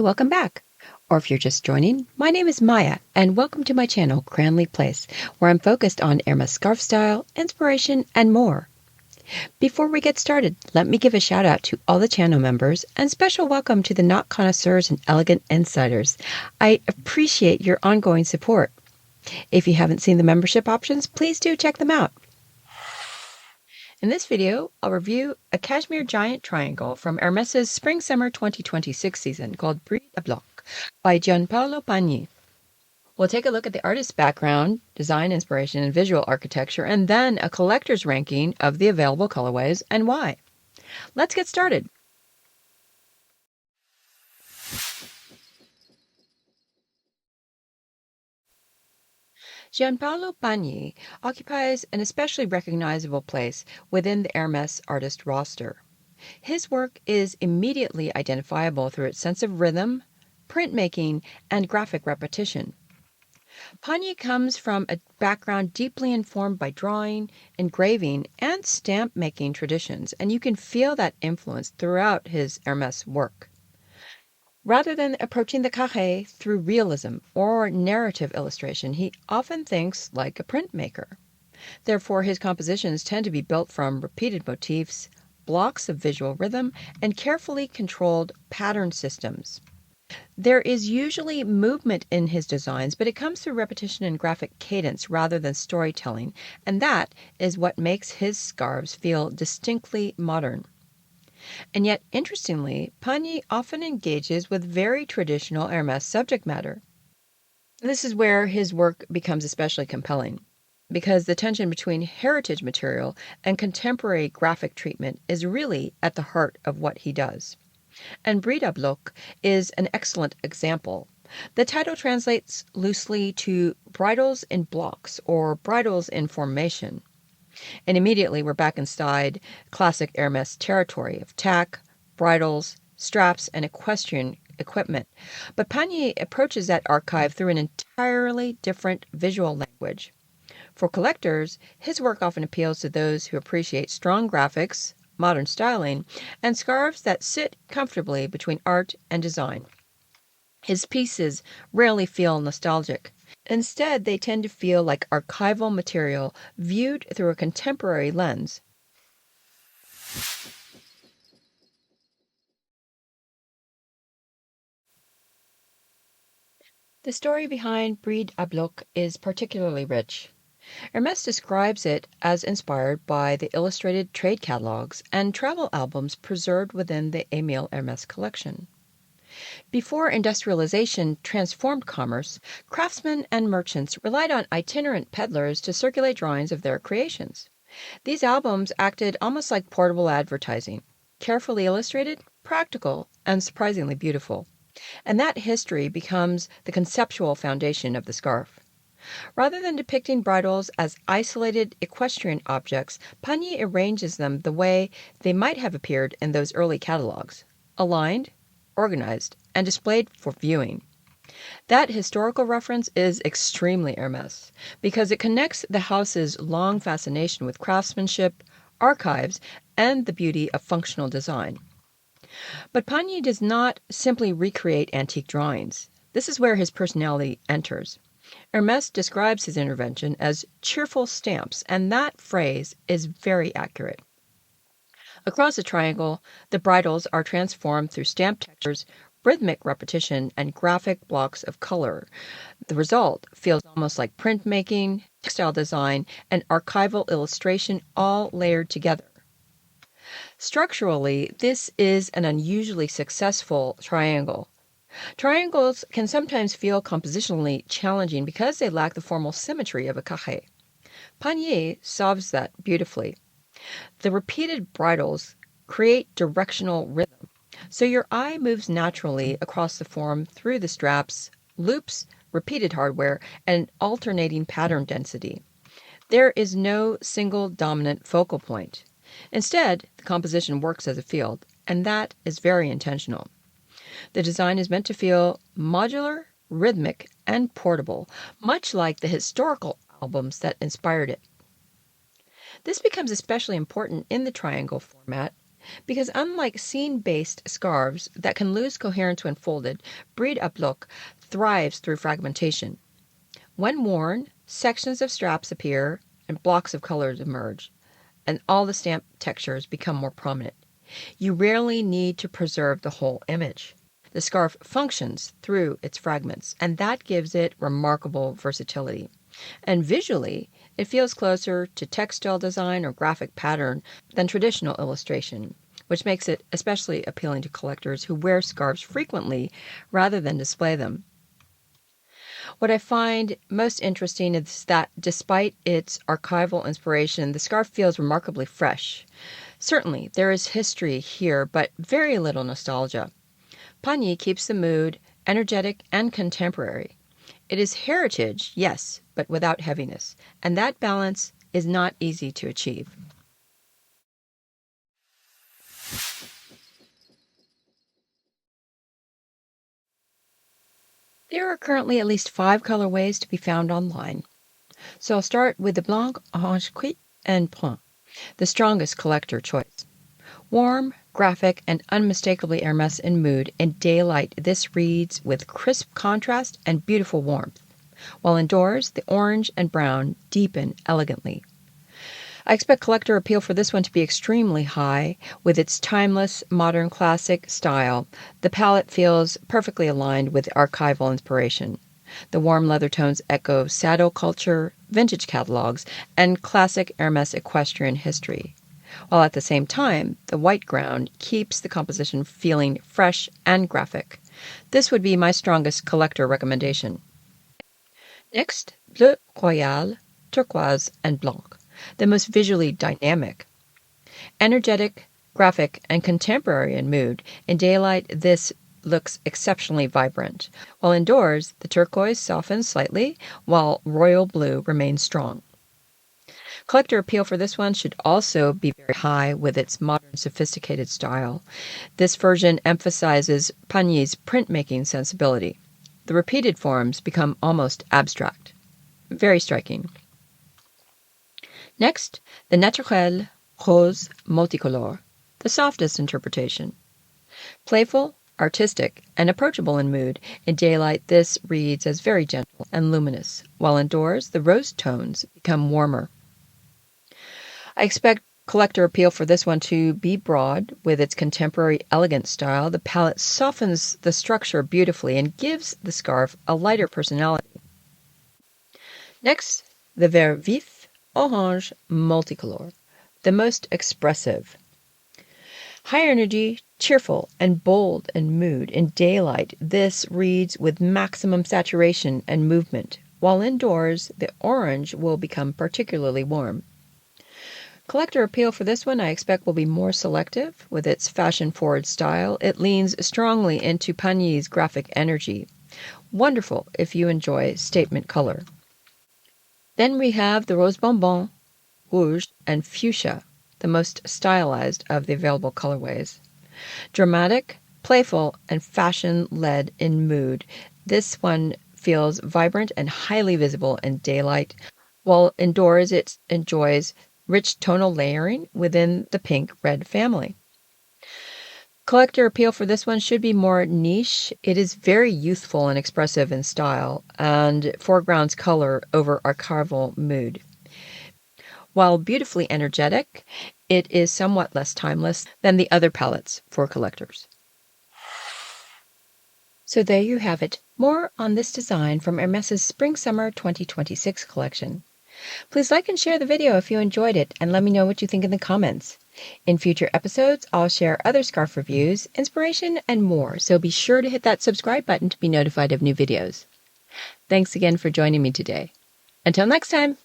welcome back. Or if you're just joining, my name is Maya, and welcome to my channel, Cranleyplace, where I'm focused on Hermès scarf style, inspiration, and more. Before we get started, let me give a shout out to all the channel members, and special welcome to the knot connoisseurs and elegant insiders. I appreciate your ongoing support. If you haven't seen the membership options, please do check them out. In this video, I'll review a cashmere giant triangle from Hermès' Spring-Summer 2026 season called Bloc by Gianpaolo Pagni. We'll take a look at the artist's background, design inspiration, and visual architecture, and then a collector's ranking of the available colorways and why. Let's get started. Gianpaolo Pagni occupies an especially recognizable place within the Hermès artist roster. His work is immediately identifiable through its sense of rhythm, printmaking, and graphic repetition. Pagni comes from a background deeply informed by drawing, engraving, and stamp-making traditions, and you can feel that influence throughout his Hermès work. Rather than approaching the carré through realism or narrative illustration, he often thinks like a printmaker. Therefore, his compositions tend to be built from repeated motifs, blocks of visual rhythm, and carefully controlled pattern systems. There is usually movement in his designs, but it comes through repetition and graphic cadence rather than storytelling, and that is what makes his scarves feel distinctly modern. And yet, interestingly, Pagni often engages with very traditional Hermès subject matter. This is where his work becomes especially compelling, because the tension between heritage material and contemporary graphic treatment is really at the heart of what he does. And Bloc is an excellent example. The title translates loosely to bridles in blocks or bridles in formation. And immediately we're back inside classic Hermès territory of tack, bridles, straps, and equestrian equipment. But Pagni approaches that archive through an entirely different visual language. For collectors, his work often appeals to those who appreciate strong graphics, modern styling, and scarves that sit comfortably between art and design. His pieces rarely feel nostalgic. Instead, they tend to feel like archival material viewed through a contemporary lens. The story behind Bride à Bloc is particularly rich. Hermès describes it as inspired by the illustrated trade catalogs and travel albums preserved within the Émile Hermès collection. Before industrialization transformed commerce, craftsmen and merchants relied on itinerant peddlers to circulate drawings of their creations. These albums acted almost like portable advertising, carefully illustrated, practical, and surprisingly beautiful. And that history becomes the conceptual foundation of the scarf. Rather than depicting bridles as isolated equestrian objects, Pagni arranges them the way they might have appeared in those early catalogs, aligned, organized, and displayed for viewing. That historical reference is extremely Hermès because it connects the house's long fascination with craftsmanship, archives, and the beauty of functional design. But Pagni does not simply recreate antique drawings. This is where his personality enters. Hermès describes his intervention as cheerful stamps, and that phrase is very accurate. Across the triangle, the bridles are transformed through stamp textures, rhythmic repetition, and graphic blocks of color. The result feels almost like printmaking, textile design, and archival illustration all layered together. Structurally, this is an unusually successful triangle. Triangles can sometimes feel compositionally challenging because they lack the formal symmetry of a carré. Pagni solves that beautifully. The repeated bridles create directional rhythm, so your eye moves naturally across the form through the straps, loops, repeated hardware, and alternating pattern density. There is no single dominant focal point. Instead, the composition works as a field, and that is very intentional. The design is meant to feel modular, rhythmic, and portable, much like the historical albums that inspired it. This becomes especially important in the triangle format Because unlike scene-based scarves that can lose coherence when folded, bride à bloc thrives through fragmentation. When worn, sections of straps appear and blocks of colors emerge, and all the stamp textures become more prominent. You rarely need to preserve the whole image. The scarf functions through its fragments, and that gives it remarkable versatility. And visually, it feels closer to textile design or graphic pattern than traditional illustration, which makes it especially appealing to collectors who wear scarves frequently rather than display them. What I find most interesting is that despite its archival inspiration, the scarf feels remarkably fresh. Certainly, there is history here, but very little nostalgia. Pagni keeps the mood energetic and contemporary. It is heritage, yes, but without heaviness, and that balance is not easy to achieve. There are currently at least 5 colorways to be found online. So I'll start with the Blanc, Orange Cuit, and Brun, the strongest collector choice. Warm, graphic, and unmistakably Hermès in mood, in daylight this reads with crisp contrast and beautiful warmth, while indoors the orange and brown deepen elegantly. I expect collector appeal for this one to be extremely high. With its timeless, modern classic style, the palette feels perfectly aligned with archival inspiration. The warm leather tones echo saddle culture, vintage catalogs, and classic Hermès equestrian history, while at the same time, the white ground keeps the composition feeling fresh and graphic. This would be my strongest collector recommendation. Next, Bleu Royal, Turquoise, and Blanc, the most visually dynamic. Energetic, graphic, and contemporary in mood, in daylight this looks exceptionally vibrant, while indoors the turquoise softens slightly, while royal blue remains strong. Collector appeal for this one should also be very high with its modern, sophisticated style. This version emphasizes Pagni's printmaking sensibility. The repeated forms become almost abstract. Very striking. Next, the Naturel Rose Multicolore, the softest interpretation. Playful, artistic, and approachable in mood, in daylight this reads as very gentle and luminous, while indoors the rose tones become warmer. I expect collector appeal for this one to be broad. With its contemporary elegant style, the palette softens the structure beautifully and gives the scarf a lighter personality. Next, the Vert Vif Orange Multicolore, the most expressive. High energy, cheerful, and bold in mood, in daylight this reads with maximum saturation and movement, while indoors the orange will become particularly warm. Collector appeal for this one I expect will be more selective. With its fashion-forward style, it leans strongly into Pagni's graphic energy. Wonderful if you enjoy statement color. Then we have the Rose Bonbon, Rouge, and Fuchsia, the most stylized of the available colorways. Dramatic, playful, and fashion-led in mood, this one feels vibrant and highly visible in daylight, while indoors it enjoys rich tonal layering within the pink-red family. Collector appeal for this one should be more niche. It is very youthful and expressive in style, and foregrounds color over archival mood. While beautifully energetic, it is somewhat less timeless than the other palettes for collectors. So there you have it. More on this design from Hermès' Spring-Summer 2026 collection. Please like and share the video if you enjoyed it, and let me know what you think in the comments. In future episodes, I'll share other scarf reviews, inspiration, and more, so be sure to hit that subscribe button to be notified of new videos. Thanks again for joining me today. Until next time!